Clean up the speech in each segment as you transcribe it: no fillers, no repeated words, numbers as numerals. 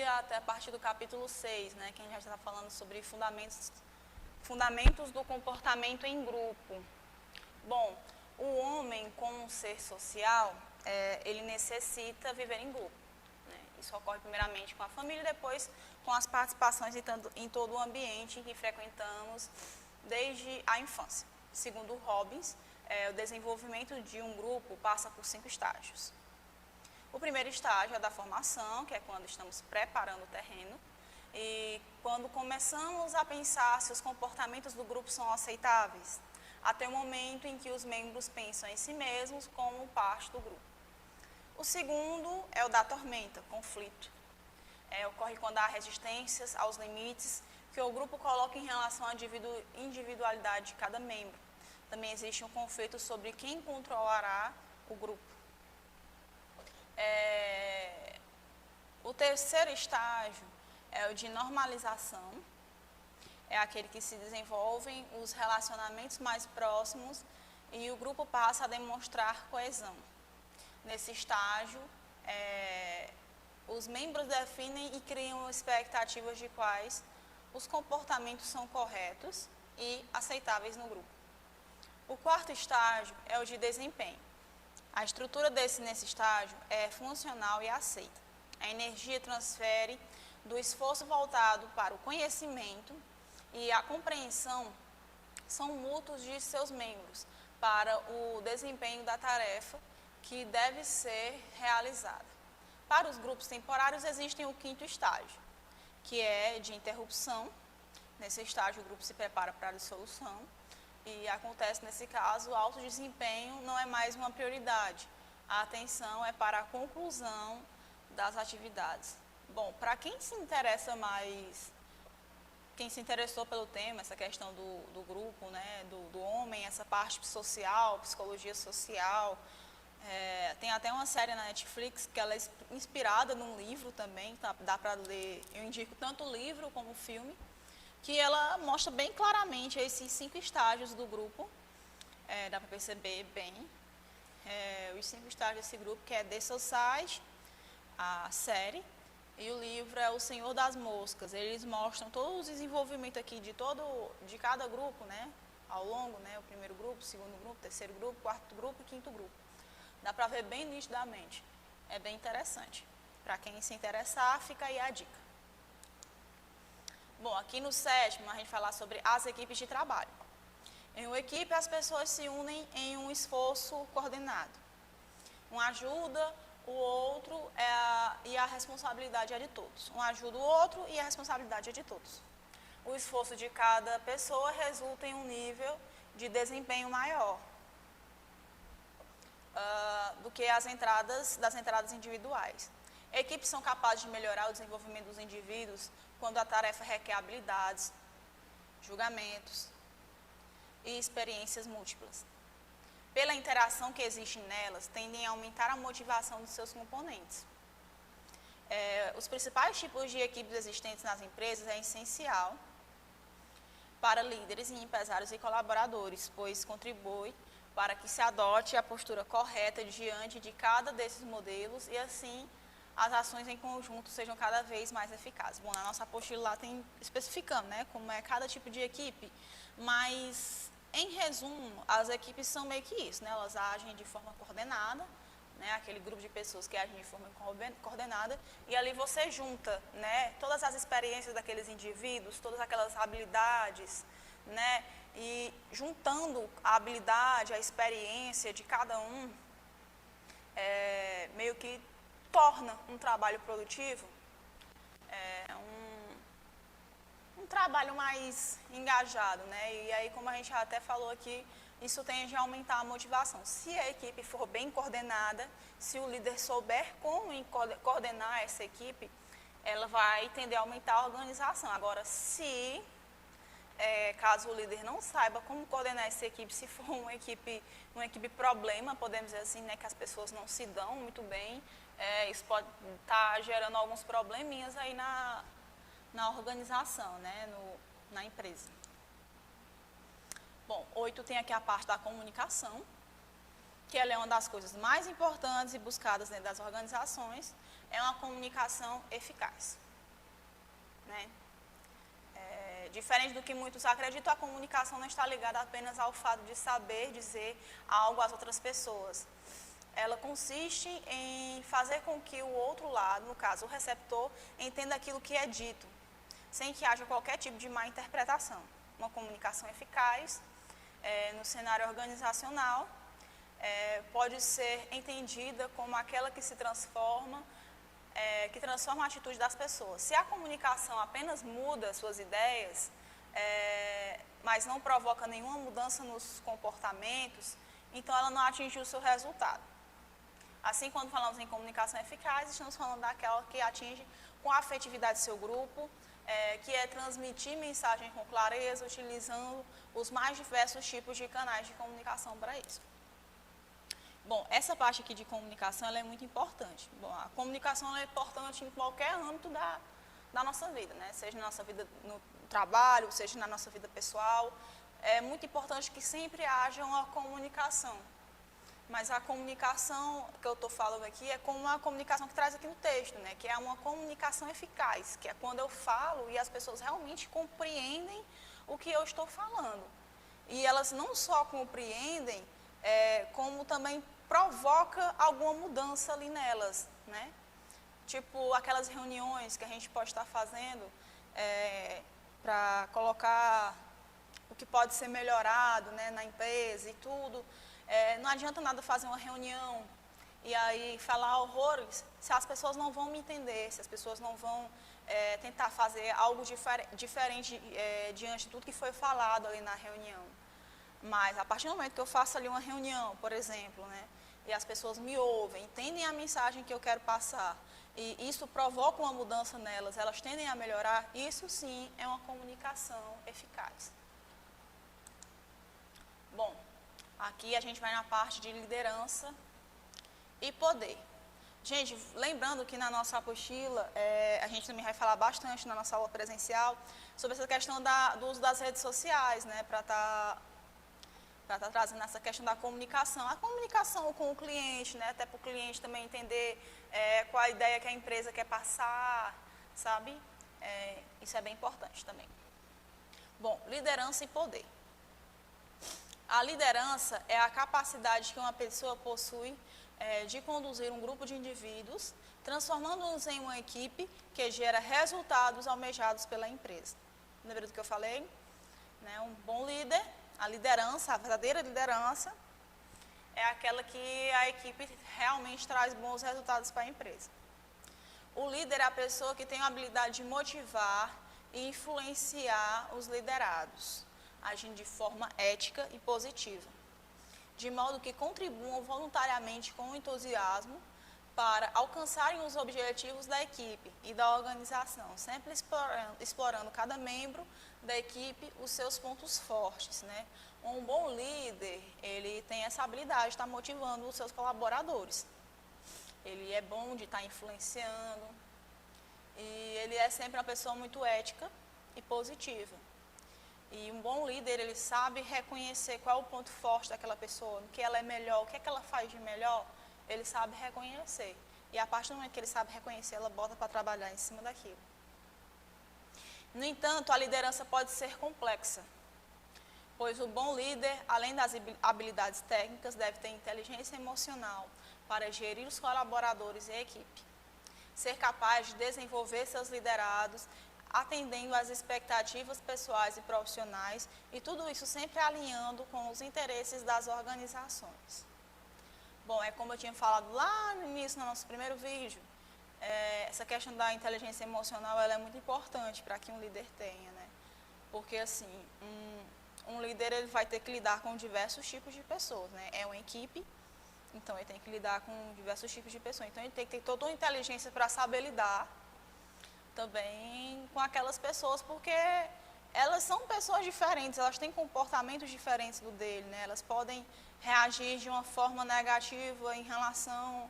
aí até a partir do capítulo 6, né, que a gente já está falando sobre fundamentos do comportamento em grupo. Bom, o homem, como um ser social, ele necessita viver em grupo. Né? Isso ocorre primeiramente com a família e depois com as participações em todo o ambiente em que frequentamos desde a infância. Segundo Robbins, o desenvolvimento de um grupo passa por 5 estágios. O primeiro estágio é da formação, que é quando estamos preparando o terreno, e quando começamos a pensar se os comportamentos do grupo são aceitáveis, até o momento em que os membros pensam em si mesmos como parte do grupo. O segundo é o da tormenta, conflito. Ocorre quando há resistências aos limites que o grupo coloca em relação à individualidade de cada membro. Também existe um conflito sobre quem controlará o grupo. O terceiro estágio é o de normalização. É aquele que se desenvolvem os relacionamentos mais próximos e o grupo passa a demonstrar coesão. Nesse estágio, os membros definem e criam expectativas de quais os comportamentos são corretos e aceitáveis no grupo. O quarto estágio é o de desempenho. A estrutura nesse estágio é funcional e aceita. A energia transfere do esforço voltado para o conhecimento e a compreensão são mútuos de seus membros para o desempenho da tarefa que deve ser realizada. Para os grupos temporários existem o quinto estágio, que é de interrupção. Nesse estágio o grupo se prepara para a dissolução e acontece nesse caso o alto desempenho não é mais uma prioridade. A atenção é para a conclusão das atividades. Bom, para quem se interessa mais, quem se interessou pelo tema, essa questão do grupo, né, do homem, essa parte social, psicologia social, tem até uma série na Netflix que ela é inspirada num livro também, tá, dá para ler, eu indico tanto o livro como o filme, que ela mostra bem claramente esses 5 estágios do grupo, dá para perceber bem, os 5 estágios desse grupo, que é The Society, a série, e o livro é O Senhor das Moscas. Eles mostram todo o desenvolvimento aqui de cada grupo, né, ao longo, né, o primeiro grupo, o segundo grupo, o terceiro grupo, o quarto grupo e o quinto grupo. Dá para ver bem nitidamente, é bem interessante. Para quem se interessar, fica aí a dica. Bom, aqui no sétimo a gente vai falar sobre as equipes de trabalho. Em uma equipe as pessoas se unem em um esforço coordenado. Um ajuda o outro e a responsabilidade é de todos. Um ajuda o outro e a responsabilidade é de todos. O esforço de cada pessoa resulta em um nível de desempenho maior do que das entradas individuais. Equipes são capazes de melhorar o desenvolvimento dos indivíduos quando a tarefa requer habilidades, julgamentos e experiências múltiplas. Pela interação que existe nelas, tendem a aumentar a motivação dos seus componentes. Os principais tipos de equipes existentes nas empresas é essencial para líderes e empresários e colaboradores, pois contribui para que se adote a postura correta diante de cada desses modelos e assim as ações em conjunto sejam cada vez mais eficazes. Bom, na nossa apostila lá tem especificando, né, como é cada tipo de equipe, mas em resumo, as equipes são meio que isso, né, elas agem de forma coordenada, né, aquele grupo de pessoas que agem de forma coordenada, e ali você junta, né, todas as experiências daqueles indivíduos, todas aquelas habilidades, né, e juntando a habilidade, a experiência de cada um, meio que torna um trabalho produtivo, um trabalho mais engajado, né? E aí, como a gente até falou aqui, isso tende a aumentar a motivação. Se a equipe for bem coordenada, se o líder souber como coordenar essa equipe, ela vai tender a aumentar a organização. Agora, caso o líder não saiba como coordenar essa equipe, se for uma equipe problema, podemos dizer assim, né, que as pessoas não se dão muito bem, isso pode estar gerando alguns probleminhas aí na organização, né, na empresa. Bom, 8 tem aqui a parte da comunicação, que ela é uma das coisas mais importantes e buscadas dentro das organizações, é uma comunicação eficaz. né? Diferente do que muitos acreditam, a comunicação não está ligada apenas ao fato de saber dizer algo às outras pessoas. Ela consiste em fazer com que o outro lado, no caso o receptor, entenda aquilo que é dito, sem que haja qualquer tipo de má interpretação. Uma comunicação eficaz, no cenário organizacional, pode ser entendida como aquela que se transforma, que transforma a atitude das pessoas. Se a comunicação apenas muda suas ideias, mas não provoca nenhuma mudança nos comportamentos, então ela não atingiu o seu resultado. Assim, quando falamos em comunicação eficaz, estamos falando daquela que atinge com a afetividade seu grupo, que é transmitir mensagem com clareza, utilizando os mais diversos tipos de canais de comunicação para isso. Bom, essa parte aqui de comunicação ela é muito importante. Bom, a comunicação ela é importante em qualquer âmbito da nossa vida, né? Seja na nossa vida no trabalho, seja na nossa vida pessoal. É muito importante que sempre haja uma comunicação. Mas a comunicação que eu estou falando aqui é como a comunicação que traz aqui no texto, né? Que é uma comunicação eficaz, que é quando eu falo e as pessoas realmente compreendem o que eu estou falando. E elas não só compreendem, como também provoca alguma mudança ali nelas, né? Tipo aquelas reuniões que a gente pode estar fazendo para colocar o que pode ser melhorado, né, na empresa e tudo. Não adianta nada fazer uma reunião e aí falar horrores se as pessoas não vão me entender, se as pessoas não vão tentar fazer algo diferente diante de tudo que foi falado ali na reunião. Mas a partir do momento que eu faço ali uma reunião, por exemplo, né, e as pessoas me ouvem, entendem a mensagem que eu quero passar, e isso provoca uma mudança nelas, elas tendem a melhorar, isso sim é uma comunicação eficaz. Bom, aqui a gente vai na parte de liderança e poder. Gente, lembrando que na nossa apostila, a gente também vai falar bastante na nossa aula presencial sobre essa questão do uso das redes sociais, né, para estar trazendo essa questão da comunicação. A comunicação com o cliente, né, até para o cliente também entender qual a ideia que a empresa quer passar, sabe? Isso é bem importante também. Bom, liderança e poder. A liderança é a capacidade que uma pessoa possui de conduzir um grupo de indivíduos, transformando-os em uma equipe que gera resultados almejados pela empresa. Lembra do que eu falei? Né, um bom líder, a liderança, a verdadeira liderança, é aquela que a equipe realmente traz bons resultados para a empresa. O líder é a pessoa que tem a habilidade de motivar e influenciar os liderados, agindo de forma ética e positiva, de modo que contribuam voluntariamente com entusiasmo para alcançarem os objetivos da equipe e da organização, sempre explorando cada membro da equipe os seus pontos fortes, né? Um bom líder, ele tem essa habilidade de estar motivando os seus colaboradores. Ele é bom de estar influenciando e ele é sempre uma pessoa muito ética e positiva. E um bom líder, ele sabe reconhecer qual é o ponto forte daquela pessoa, no que ela é melhor, o que é que ela faz de melhor, ele sabe reconhecer. E a partir do momento que ele sabe reconhecer, ela bota para trabalhar em cima daquilo. No entanto, a liderança pode ser complexa, pois o bom líder, além das habilidades técnicas, deve ter inteligência emocional para gerir os colaboradores e a equipe, ser capaz de desenvolver seus liderados, atendendo às expectativas pessoais e profissionais, e tudo isso sempre alinhando com os interesses das organizações. Bom, é como eu tinha falado lá no início, no nosso primeiro vídeo, essa questão da inteligência emocional ela é muito importante para que um líder tenha, né? Porque assim, um líder ele vai ter que lidar com diversos tipos de pessoas, né? É uma equipe, então ele tem que lidar com diversos tipos de pessoas. Então ele tem que ter toda uma inteligência para saber lidar também com aquelas pessoas, porque elas são pessoas diferentes, elas têm comportamentos diferentes do dele, né? Elas podem reagir de uma forma negativa em relação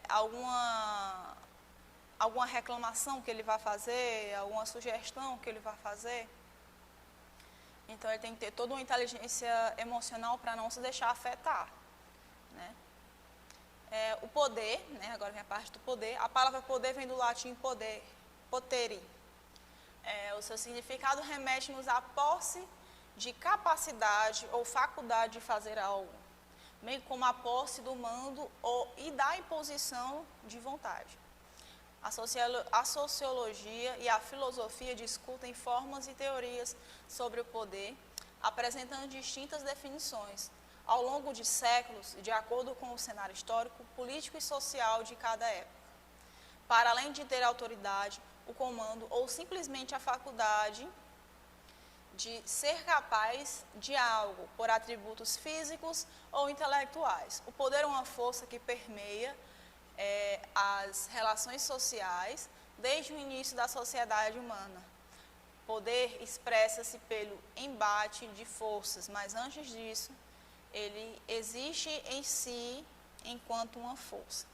a alguma reclamação que ele vai fazer, alguma sugestão que ele vai fazer. Então ele tem que ter toda uma inteligência emocional para não se deixar afetar, né? O poder, né? Agora vem a parte do poder. A palavra poder vem do latim poder, poteri, O seu significado remete-nos à posse de capacidade ou faculdade de fazer algo, bem como a posse do mando e da imposição de vontade. A sociologia e a filosofia discutem formas e teorias sobre o poder, apresentando distintas definições, ao longo de séculos, de acordo com o cenário histórico, político e social de cada época. Para além de ter autoridade, o comando ou simplesmente a faculdade de ser capaz de algo por atributos físicos ou intelectuais. O poder é uma força que permeia as relações sociais desde o início da sociedade humana. Poder expressa-se pelo embate de forças, mas antes disso, ele existe em si enquanto uma força.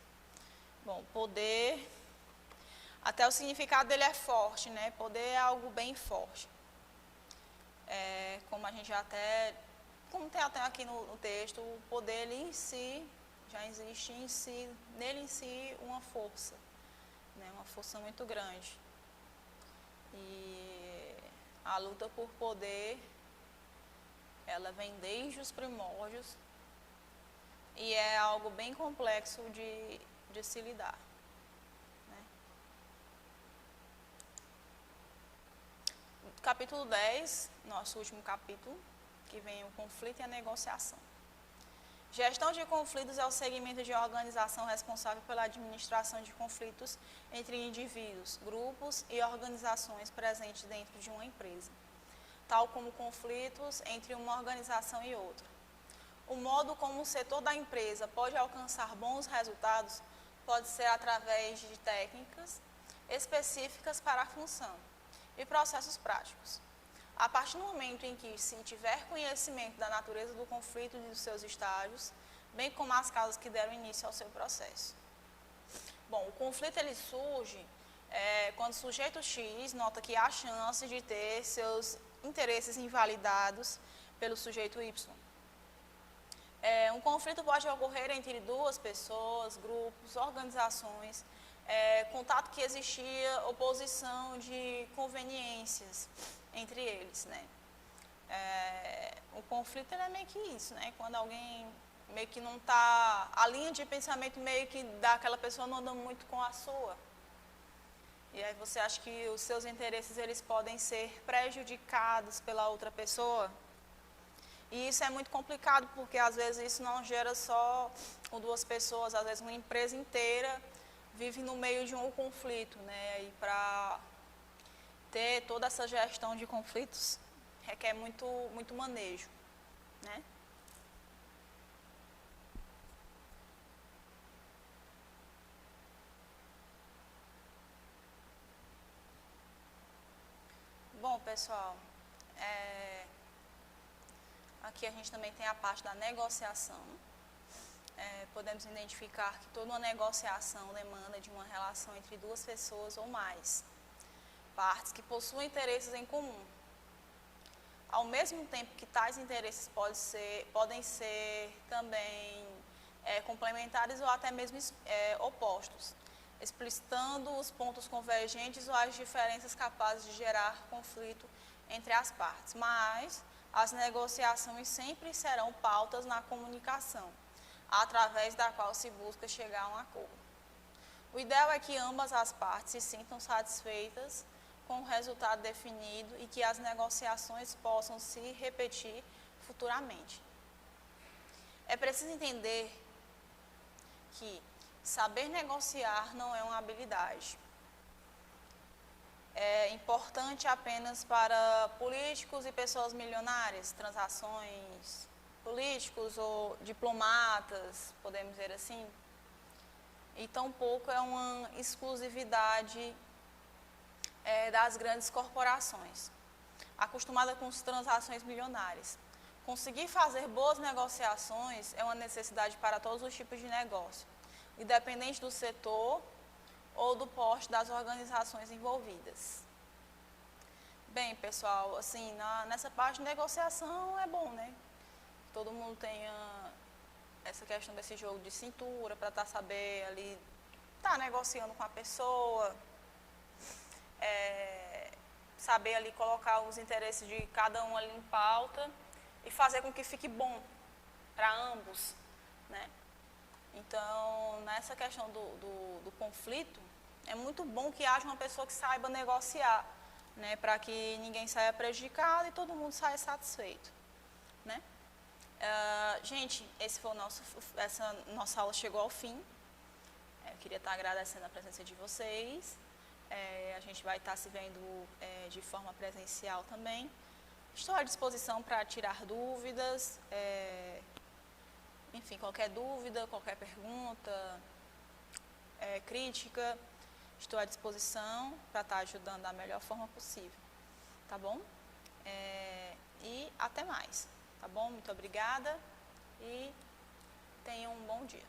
Bom, poder, até o significado dele é forte, né? Poder é algo bem forte. Como a gente já até, como tem até aqui no texto, o poder ele em si, já existe em si, nele em si, uma força, né? Uma força muito grande. E a luta por poder, ela vem desde os primórdios e é algo bem complexo de se lidar. Né? Capítulo 10, nosso último capítulo, que vem o conflito e a negociação. Gestão de conflitos é o segmento de organização responsável pela administração de conflitos entre indivíduos, grupos e organizações presentes dentro de uma empresa, tal como conflitos entre uma organização e outra. O modo como o setor da empresa pode alcançar bons resultados pode ser através de técnicas específicas para a função e processos práticos. A partir do momento em que se tiver conhecimento da natureza do conflito e dos seus estágios, bem como as causas que deram início ao seu processo. Bom, o conflito ele surge quando o sujeito X nota que há chance de ter seus interesses invalidados pelo sujeito Y. Um conflito pode ocorrer entre duas pessoas, grupos, organizações, contato que existia oposição de conveniências entre eles, né? O conflito é meio que isso, né? Quando alguém meio que não está, a linha de pensamento meio que daquela pessoa não anda muito com a sua. E aí você acha que os seus interesses eles podem ser prejudicados pela outra pessoa. E isso é muito complicado porque às vezes isso não gera só com duas pessoas, às vezes uma empresa inteira vive no meio de um conflito, né? E para ter toda essa gestão de conflitos requer muito manejo, né? Bom, pessoal, aqui a gente também tem a parte da negociação. Podemos identificar que toda uma negociação demanda de uma relação entre duas pessoas ou mais partes que possuem interesses em comum. Ao mesmo tempo que tais interesses podem ser também complementares ou até mesmo opostos, explicitando os pontos convergentes ou as diferenças capazes de gerar conflito entre as partes. Mas as negociações sempre serão pautas na comunicação, através da qual se busca chegar a um acordo. O ideal é que ambas as partes se sintam satisfeitas com o resultado definido e que as negociações possam se repetir futuramente. É preciso entender que saber negociar não é uma habilidade. É importante apenas para políticos e pessoas milionárias, transações políticos ou diplomatas, podemos dizer assim. E tampouco é uma exclusividade das grandes corporações, acostumada com as transações milionárias. Conseguir fazer boas negociações é uma necessidade para todos os tipos de negócio, independente do setor ou do porte das organizações envolvidas. Bem, pessoal, assim, nessa parte de negociação é bom, né? Todo mundo tenha essa questão desse jogo de cintura para saber ali, tá negociando com a pessoa, saber ali colocar os interesses de cada um ali em pauta e fazer com que fique bom para ambos, né? Então, nessa questão do conflito, é muito bom que haja uma pessoa que saiba negociar, né? Para que ninguém saia prejudicado e todo mundo saia satisfeito, né? Gente, essa nossa aula chegou ao fim. Eu queria estar agradecendo a presença de vocês. A gente vai estar se vendo de forma presencial também. Estou à disposição para tirar dúvidas, enfim, qualquer dúvida, qualquer pergunta, crítica, estou à disposição para estar ajudando da melhor forma possível, tá bom? E até mais, tá bom? Muito obrigada e tenham um bom dia.